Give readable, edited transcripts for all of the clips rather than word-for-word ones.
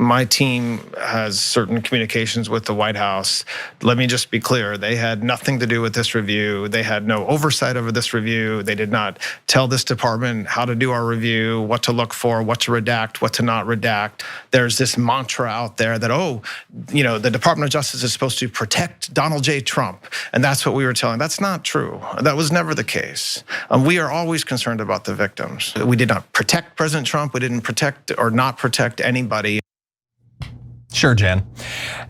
my team has certain communications with the White House. Let me just be clear, they had nothing to do with this review. They had no oversight over this review. They did not tell this department how to do our review, what to look for, what to redact, what to not redact. There's this mantra out there that, the Department of Justice is supposed to protect Donald J. Trump. And that's what we were telling. That's not true. That was never the case. We are always concerned about the victims. We did not protect President Trump. We didn't protect or not protect anybody. Sure, Jan.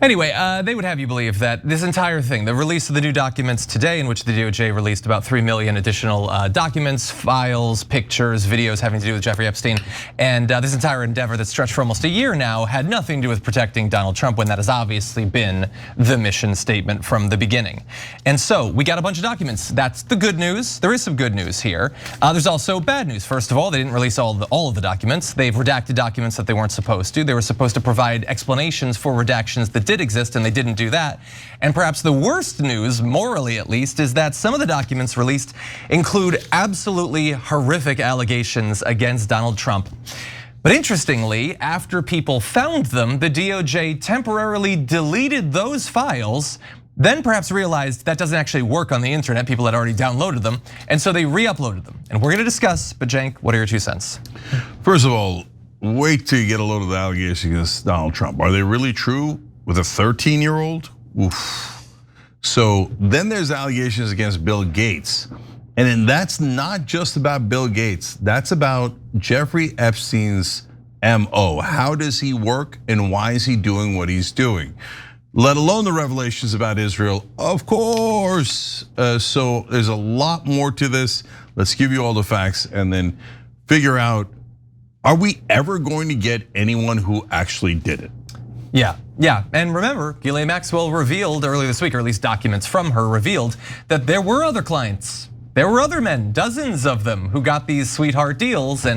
Anyway, they would have you believe that this entire thing, the release of the new documents today, in which the DOJ released about 3 million additional documents, files, pictures, videos having to do with Jeffrey Epstein, and this entire endeavor that stretched for almost a year now had nothing to do with protecting Donald Trump, when that has obviously been the mission statement from the beginning. And so we got a bunch of documents. That's the good news. There is some good news here. There's also bad news. First of all, they didn't release all of the documents. They've redacted documents that they weren't supposed to. They were supposed to provide explanations for redactions that did exist, and they didn't do that. And perhaps the worst news, morally at least, is that some of the documents released include absolutely horrific allegations against Donald Trump. But interestingly, after people found them, the DOJ temporarily deleted those files, then perhaps realized that doesn't actually work on the internet. People had already downloaded them, and so they re-uploaded them. And we're gonna discuss, but Cenk, what are your 2 cents? First of all, wait till you get a load of the allegations against Donald Trump. Are they really true with a 13-year-old? Oof. So then there's allegations against Bill Gates. And then that's not just about Bill Gates. That's about Jeffrey Epstein's MO. How does he work and why is he doing what he's doing? Let alone the revelations about Israel, of course. So there's a lot more to this. Let's give you all the facts and then figure out, are we ever going to get anyone who actually did it? Yeah, and remember, Ghislaine Maxwell revealed earlier this week, or at least documents from her revealed, that there were other clients. There were other men, dozens of them, who got these sweetheart deals,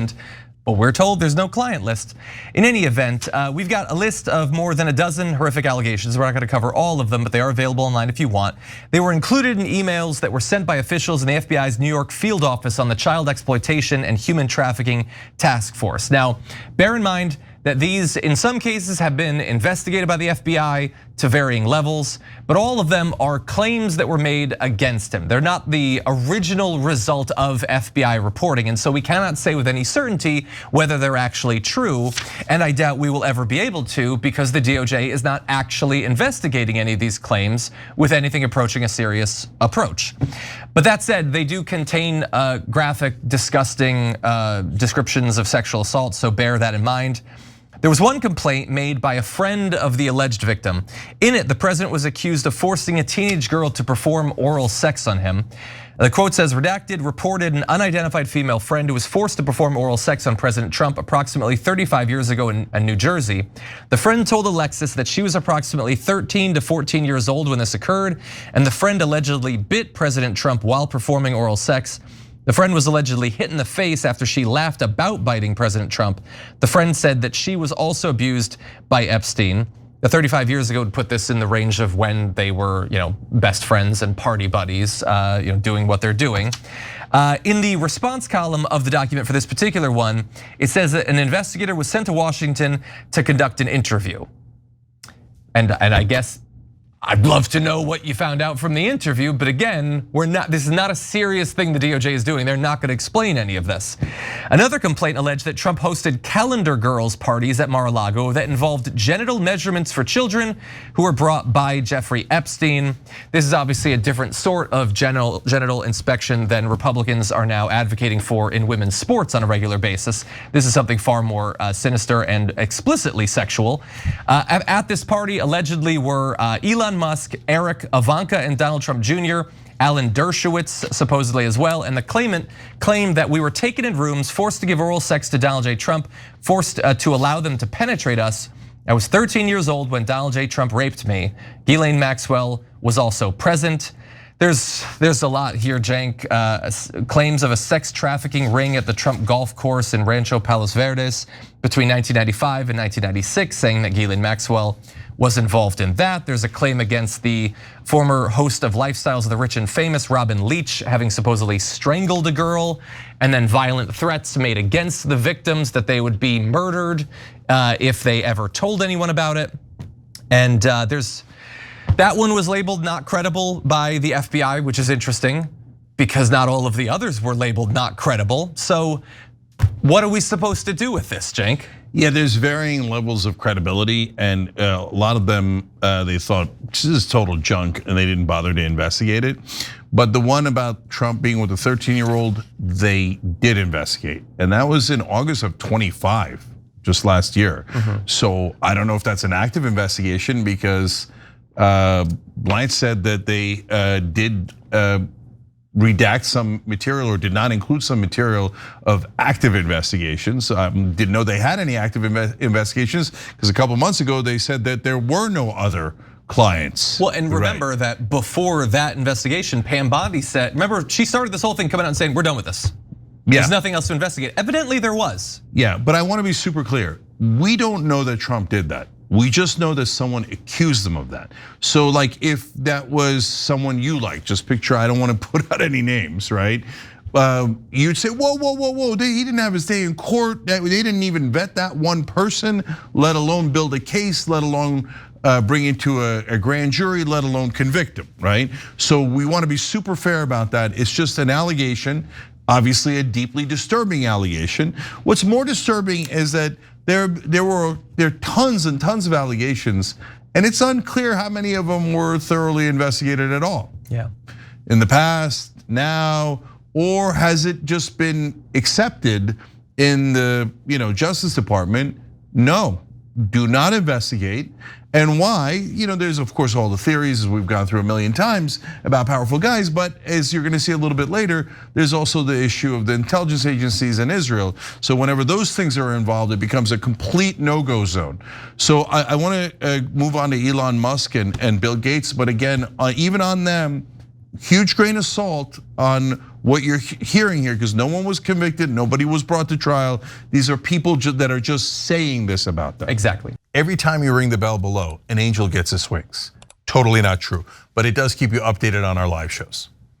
but we're told there's no client list. In any event, we've got a list of more than a dozen horrific allegations. We're not gonna cover all of them, but they are available online if you want. They were included in emails that were sent by officials in the FBI's New York field office on the Child Exploitation and Human Trafficking Task Force. Now, bear in mind that these, in some cases, have been investigated by the FBI to varying levels, but all of them are claims that were made against him. They're not the original result of FBI reporting, and so we cannot say with any certainty whether they're actually true, and I doubt we will ever be able to, because the DOJ is not actually investigating any of these claims with anything approaching a serious approach. But that said, they do contain graphic, disgusting descriptions of sexual assault, so bear that in mind. There was one complaint made by a friend of the alleged victim. In it, the president was accused of forcing a teenage girl to perform oral sex on him. The quote says, redacted reported an unidentified female friend who was forced to perform oral sex on President Trump approximately 35 years ago in New Jersey. The friend told Alexis that she was approximately 13 to 14 years old when this occurred, and the friend allegedly bit President Trump while performing oral sex. The friend was allegedly hit in the face after she laughed about biting President Trump. The friend said that she was also abused by Epstein. 35 years ago would put this in the range of when they were, best friends and party buddies, doing what they're doing. In the response column of the document for this particular one, it says that an investigator was sent to Washington to conduct an interview. And I guess I'd love to know what you found out from the interview, but again, this is not a serious thing the DOJ is doing. They're not gonna explain any of this. Another complaint alleged that Trump hosted calendar girls parties at Mar-a-Lago that involved genital measurements for children who were brought by Jeffrey Epstein. This is obviously a different sort of genital inspection than Republicans are now advocating for in women's sports on a regular basis. This is something far more sinister and explicitly sexual. At this party allegedly were Elon Musk, Eric, Ivanka, and Donald Trump Jr., Alan Dershowitz supposedly as well, and the claimant claimed that we were taken in rooms, forced to give oral sex to Donald J. Trump, forced to allow them to penetrate us. I was 13 years old when Donald J. Trump raped me. Ghislaine Maxwell was also present. There's a lot here, Cenk. Claims of a sex trafficking ring at the Trump golf course in Rancho Palos Verdes between 1995 and 1996, saying that Ghislaine Maxwell was involved in that. There's a claim against the former host of Lifestyles of the Rich and Famous, Robin Leach, having supposedly strangled a girl, and then violent threats made against the victims that they would be murdered if they ever told anyone about it. And that one was labeled not credible by the FBI, which is interesting because not all of the others were labeled not credible. So what are we supposed to do with this, Cenk? Yeah, there's varying levels of credibility, and a lot of them, they thought this is total junk and they didn't bother to investigate it. But the one about Trump being with a 13-year-old, they did investigate. And that was in August of 25, just last year. So I don't know if that's an active investigation because Blanche said that they did redact some material or did not include some material of active investigations. Didn't know they had any active investigations because a couple months ago they said that there were no other clients. Well, and remember that before that investigation, Pam Bondi said, remember she started this whole thing coming out and saying, we're done with this. There's nothing else to investigate. Evidently there was. Yeah, but I want to be super clear. We don't know that Trump did that. We just know that someone accused them of that. So like if that was someone you like, just picture, I don't want to put out any names, right? You'd say, whoa, he didn't have his day in court. They didn't even vet that one person, let alone build a case, let alone bring it to a grand jury, let alone convict him, right? So we want to be super fair about that. It's just an allegation, obviously a deeply disturbing allegation. What's more disturbing is that there are tons and tons of allegations, and it's unclear how many of them were thoroughly investigated at all. Yeah. In the past, now, or has it just been accepted in the Justice Department? No, do not investigate. And why? There's of course all the theories as we've gone through a million times about powerful guys, but as you're gonna see a little bit later, there's also the issue of the intelligence agencies in Israel. So whenever those things are involved, it becomes a complete no-go zone. So I wanna move on to Elon Musk and Bill Gates, but again, even on them, huge grain of salt on what you're hearing here, because no one was convicted, nobody was brought to trial. These are people that are just saying this about them. Exactly. Every time you ring the bell below, an angel gets his wings. Totally not true, but it does keep you updated on our live shows.